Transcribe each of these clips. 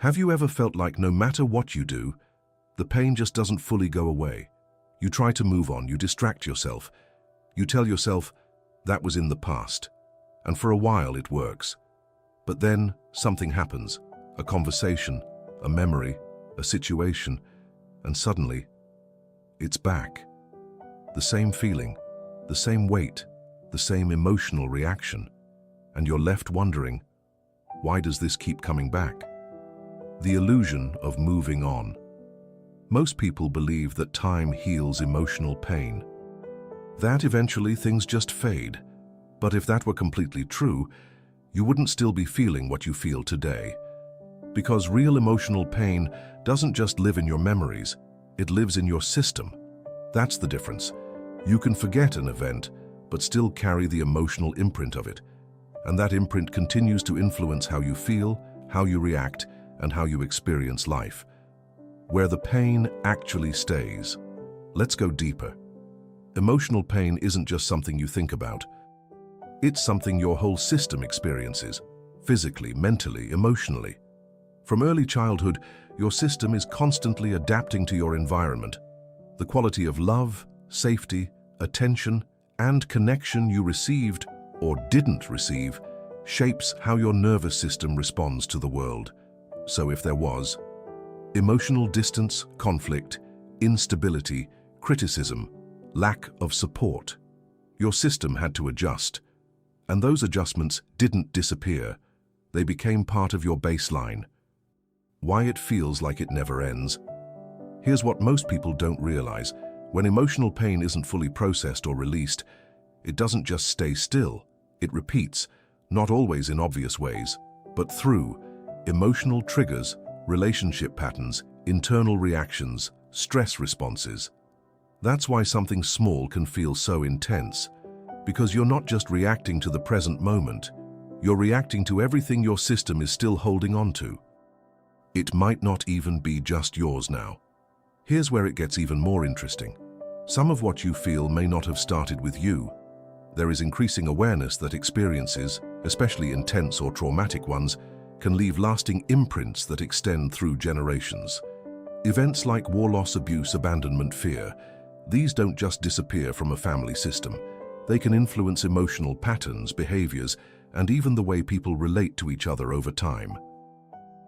Have you ever felt like no matter what you do, the pain just doesn't fully go away? You try to move on, you distract yourself. You tell yourself, that was in the past. And for a while it works. But then something happens, a conversation, a memory, a situation, and suddenly, it's back. The same feeling, the same weight, the same emotional reaction. And you're left wondering, why does this keep coming back? The illusion of moving on. Most people believe that time heals emotional pain. That eventually things just fade. But if that were completely true, you wouldn't still be feeling what you feel today. Because real emotional pain doesn't just live in your memories, it lives in your system. That's the difference. You can forget an event, but still carry the emotional imprint of it. And that imprint continues to influence how you feel, how you react, and how you experience life. Where the pain actually stays. Let's go deeper. Emotional pain isn't just something you think about. It's something your whole system experiences, physically, mentally, emotionally. From early childhood, your system is constantly adapting to your environment. The quality of love, safety, attention, and connection you received or didn't receive shapes how your nervous system responds to the world. So if there was emotional distance, conflict, instability, criticism, lack of support, your system had to adjust. And those adjustments didn't disappear. They became part of your baseline. Why it feels like it never ends. Here's what most people don't realize. When emotional pain isn't fully processed or released, it doesn't just stay still. It repeats, not always in obvious ways, but through emotional triggers, relationship patterns, internal reactions, stress responses. That's why something small can feel so intense. Because you're not just reacting to the present moment, you're reacting to everything your system is still holding on to. It might not even be just yours now. Here's where it gets even more interesting. Some of what you feel may not have started with you. There is increasing awareness that experiences, especially intense or traumatic ones, can leave lasting imprints that extend through generations. Events like war, loss, abuse, abandonment, fear, these don't just disappear from a family system. They can influence emotional patterns, behaviors, and even the way people relate to each other over time.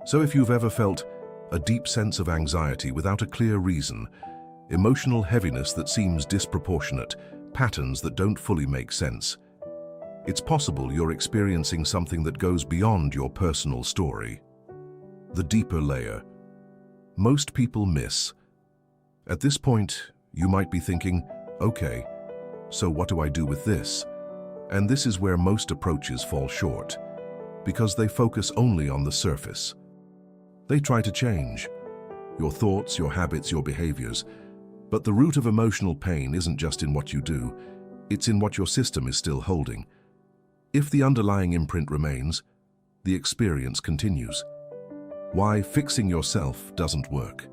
So if you've ever felt a deep sense of anxiety without a clear reason, emotional heaviness that seems disproportionate, patterns that don't fully make sense, it's possible you're experiencing something that goes beyond your personal story. The deeper layer. Most people miss. At this point, you might be thinking, okay, so what do I do with this? And this is where most approaches fall short, because they focus only on the surface. They try to change your thoughts, your habits, your behaviors, but the root of emotional pain isn't just in what you do, it's in what your system is still holding. If the underlying imprint remains, the experience continues. Why fixing yourself doesn't work.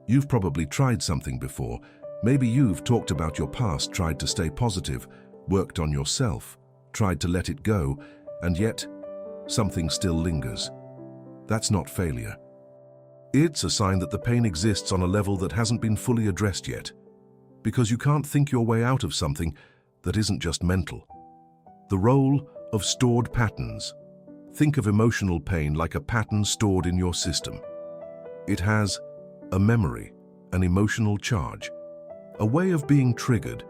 You've probably tried something before. Maybe you've talked about your past, tried to stay positive, worked on yourself, tried to let it go, and yet something still lingers. That's not failure. It's a sign that the pain exists on a level that hasn't been fully addressed yet, because you can't think your way out of something that isn't just mental. The role of stored patterns. Think of emotional pain like a pattern stored in your system. It has a memory, an emotional charge, a way of being triggered,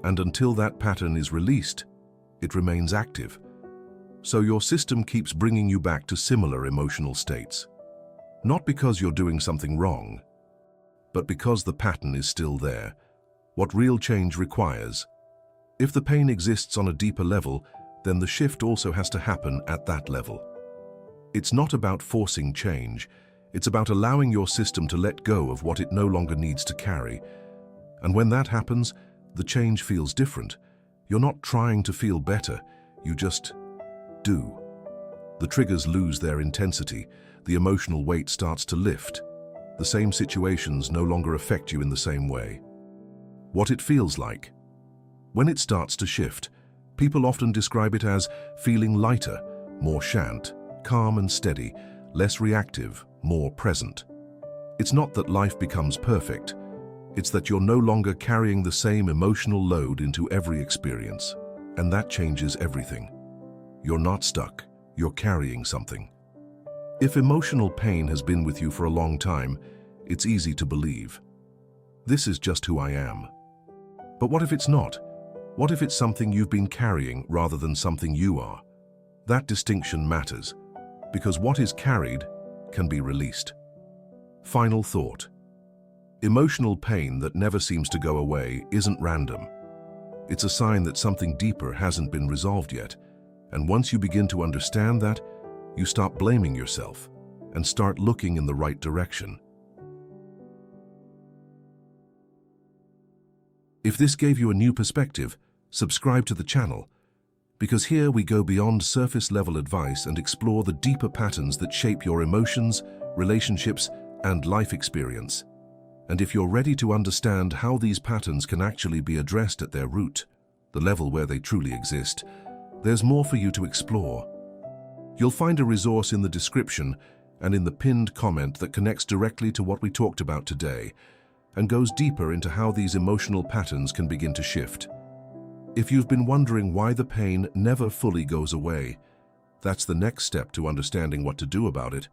and until that pattern is released, it remains active. So your system keeps bringing you back to similar emotional states. Not because you're doing something wrong, but because the pattern is still there. What real change requires. If the pain exists on a deeper level, then the shift also has to happen at that level. It's not about forcing change. It's about allowing your system to let go of what it no longer needs to carry. And when that happens, the change feels different. You're not trying to feel better, you just do. The triggers lose their intensity, the emotional weight starts to lift. The same situations no longer affect you in the same way. What it feels like. When it starts to shift, people often describe it as feeling lighter, more shant, calm and steady, less reactive, more present. It's not that life becomes perfect. It's that you're no longer carrying the same emotional load into every experience. And that changes everything. You're not stuck. You're carrying something. If emotional pain has been with you for a long time, it's easy to believe. This is just who I am. But what if it's not? What if it's something you've been carrying rather than something you are? That distinction matters, because what is carried can be released. Final thought. Emotional pain that never seems to go away isn't random. It's a sign that something deeper hasn't been resolved yet, and once you begin to understand that, you stop blaming yourself and start looking in the right direction. If this gave you a new perspective, subscribe to the channel, because here we go beyond surface-level advice and explore the deeper patterns that shape your emotions, relationships, and life experience. And if you're ready to understand how these patterns can actually be addressed at their root, the level where they truly exist, there's more for you to explore. You'll find a resource in the description and in the pinned comment that connects directly to what we talked about today and goes deeper into how these emotional patterns can begin to shift. If you've been wondering why the pain never fully goes away, that's the next step to understanding what to do about it.